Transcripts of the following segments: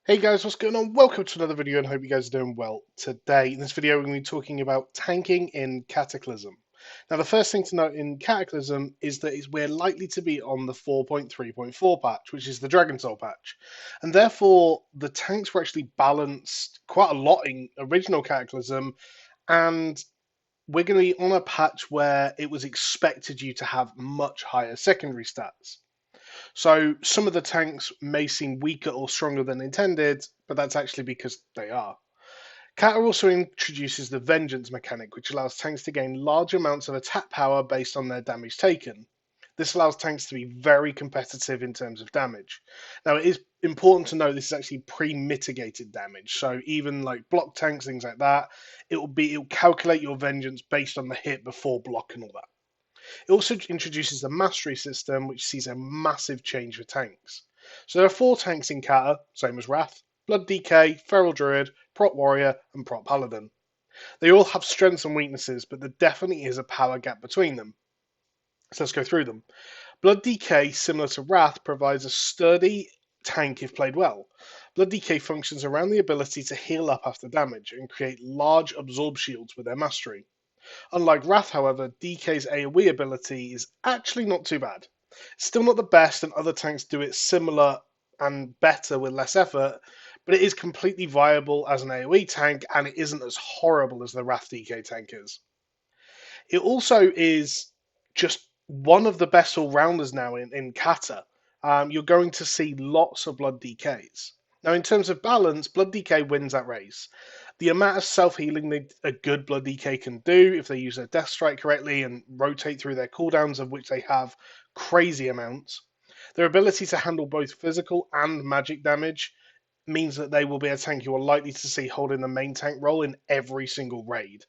Hey guys, what's going on? Welcome to another video and hope you guys are doing well. Today, in this video, we're going to be talking about tanking in Cataclysm. Now, the first thing to note in Cataclysm is that we're likely to be on the 4.3.4 patch, which is the Dragon Soul patch. And therefore, the tanks were actually balanced quite a lot in original Cataclysm, and we're going to be on a patch where it was expected you to have much higher secondary stats. So some of the tanks may seem weaker or stronger than intended, but that's actually because they are. Kata also introduces the Vengeance mechanic, which allows tanks to gain large amounts of attack power based on their damage taken. This allows tanks to be very competitive in terms of damage. Now, it is important to know this is actually pre-mitigated damage. So even like block tanks, things like that, it'll calculate your vengeance based on the hit before block and all that. It also introduces the mastery system, which sees a massive change for tanks. So there are 4 tanks in Kata, same as Wrath: Blood DK, Feral Druid, Prot Warrior, and Prot Paladin. They all have strengths and weaknesses, but there definitely is a power gap between them. So let's go through them. Blood DK, similar to Wrath, provides a sturdy tank if played well. Blood DK functions around the ability to heal up after damage and create large absorb shields with their mastery. Unlike Wrath, however, DK's AoE ability is actually not too bad. Still not the best, and other tanks do it similar and better with less effort, but it is completely viable as an AoE tank, and it isn't as horrible as the Wrath DK tank is. It also is just one of the best all-rounders now in Kata. You're going to see lots of Blood DKs. Now, in terms of balance, Blood DK wins that race. The amount of self-healing a good Blood DK can do if they use their Death Strike correctly and rotate through their cooldowns, of which they have crazy amounts. Their ability to handle both physical and magic damage means that they will be a tank you are likely to see holding the main tank role in every single raid.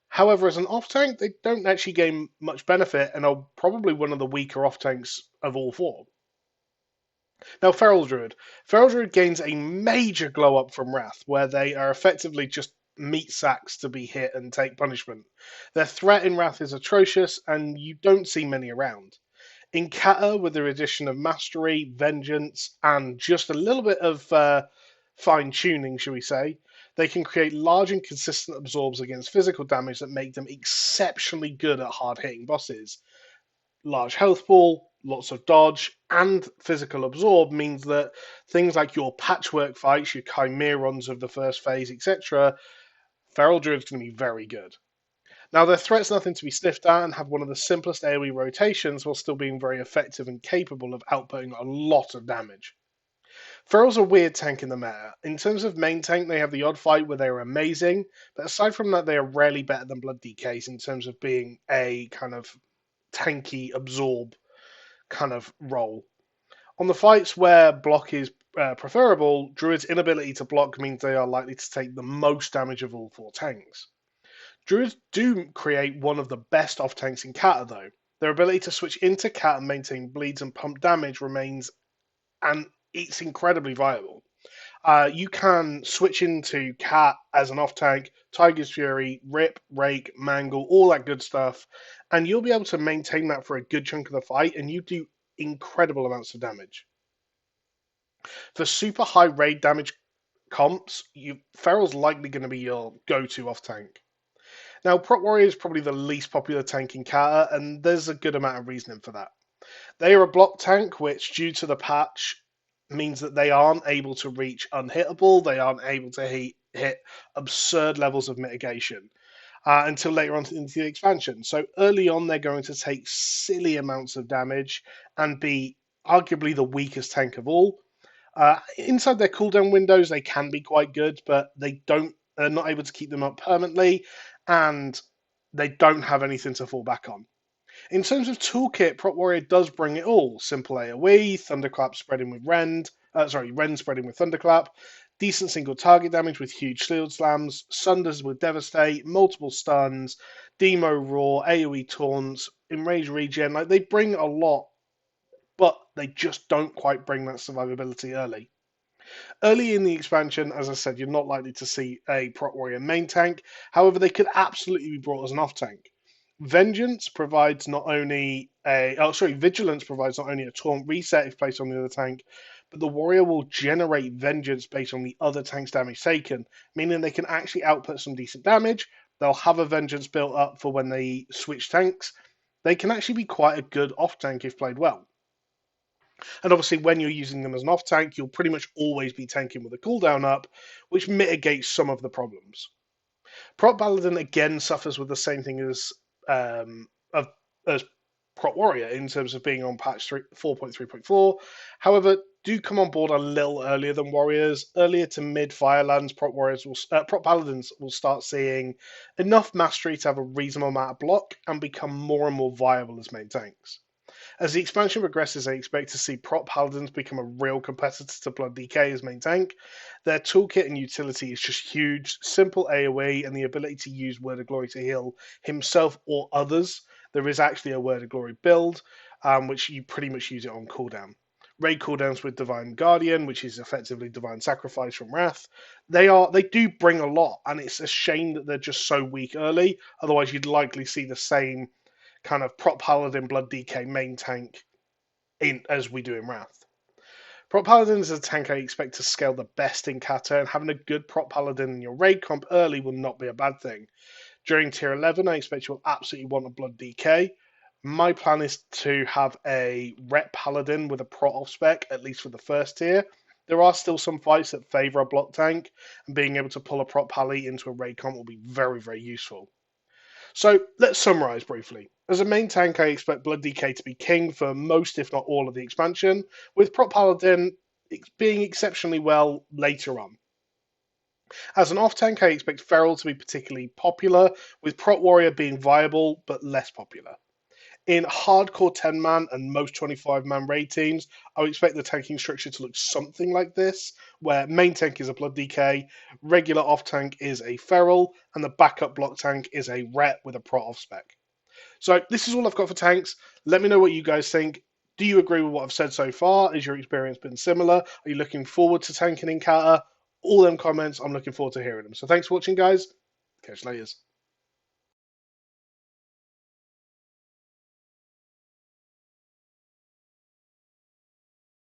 However, as an off tank, they don't actually gain much benefit and are probably one of the weaker off tanks of all 4. Now, Feral Druid. Feral Druid gains a major glow up from Wrath, where they are effectively just meat sacks to be hit and take punishment. Their threat in Wrath is atrocious, and you don't see many around. In Kata, with the addition of Mastery, Vengeance, and just a little bit of fine tuning, shall we say, they can create large and consistent absorbs against physical damage that make them exceptionally good at hard hitting bosses. Large health pool, lots of dodge, and physical absorb means that things like your patchwork fights, your chimerons of the first phase, etc., Feral Druid's going to be very good. Now, their threat's nothing to be sniffed at and have one of the simplest AoE rotations while still being very effective and capable of outputting a lot of damage. Feral's a weird tank in the meta. In terms of main tank, they have the odd fight where they are amazing, but aside from that, they are rarely better than Blood DKs in terms of being a kind of tanky absorb kind of role. On the fights where block is preferable, Druid's inability to block means they are likely to take the most damage of all 4 tanks. Druids do create one of the best off tanks in Kata, though. Their ability to switch into Cat and maintain bleeds and pump damage remains, and it's incredibly viable. You can switch into Cat as an off tank, Tiger's Fury, Rip, Rake, Mangle, all that good stuff, and you'll be able to maintain that for a good chunk of the fight, and you do incredible amounts of damage. For super high raid damage comps, Feral's likely going to be your go-to off tank. Now, Prot Warrior is probably the least popular tank in Kata, and there's a good amount of reasoning for that. They are a block tank, which, due to the patch, means that they aren't able to reach unhittable, they aren't able to hit absurd levels of mitigation until later on into the expansion. So early on, they're going to take silly amounts of damage and be arguably the weakest tank of all. Inside their cooldown windows, they can be quite good, but they're not able to keep them up permanently, and they don't have anything to fall back on. In terms of toolkit, Prot Warrior does bring it all. Simple AoE, Thunderclap spreading with Rend spreading with Thunderclap, decent single target damage with huge shield slams, Sunders with Devastate, multiple stuns, Demo Roar, AoE taunts, Enrage regen. Like, they bring a lot, but they just don't quite bring that survivability early. Early in the expansion, as I said, you're not likely to see a Prot Warrior main tank. However, they could absolutely be brought as an off tank. Vigilance provides not only a taunt reset if placed on the other tank, but the warrior will generate vengeance based on the other tank's damage taken, meaning they can actually output some decent damage. They'll have a vengeance built up for when they switch tanks. They can actually be quite a good off tank if played well. And obviously, when you're using them as an off tank, you'll pretty much always be tanking with a cooldown up, which mitigates some of the problems. Prot Paladin again suffers with the same thing of, as Prot Warrior in terms of being on patch 4.3.4. However, do come on board a little earlier than Warriors. Earlier to mid Firelands, Prot Paladins will start seeing enough mastery to have a reasonable amount of block and become more and more viable as main tanks. As the expansion progresses, I expect to see Prot Paladins become a real competitor to Blood DK as main tank. Their toolkit and utility is just huge. Simple AoE and the ability to use Word of Glory to heal himself or others. There is actually a Word of Glory build, which you pretty much use it on cooldown. Raid cooldowns with Divine Guardian, which is effectively Divine Sacrifice from Wrath. They do bring a lot, and it's a shame that they're just so weak early. Otherwise, you'd likely see the same kind of Prot Paladin Blood DK main tank as we do in Wrath. Prot Paladin is a tank I expect to scale the best in Kata, and having a good Prot Paladin in your raid comp early will not be a bad thing. During tier 11, I expect you will absolutely want a Blood DK. My plan is to have a Rep Paladin with a Prot off spec, at least for the first tier. There are still some fights that favour a block tank, and being able to pull a Prot Pally into a raid comp will be very, very useful. So let's summarise briefly. As a main tank, I expect Blood DK to be king for most, if not all, of the expansion, with Prot Paladin being exceptionally well later on. As an off tank, I expect Feral to be particularly popular, with Prot Warrior being viable but less popular. In hardcore 10-man and most 25-man raid teams, I would expect the tanking structure to look something like this, where main tank is a Blood DK, regular off tank is a Feral, and the backup block tank is a Ret with a Prot off spec. So this is all I've got for tanks. Let me know what you guys think. Do you agree with what I've said so far? Has your experience been similar? Are you looking forward to tanking in Kata? All them comments, I'm looking forward to hearing them. So thanks for watching, guys. Catch you later.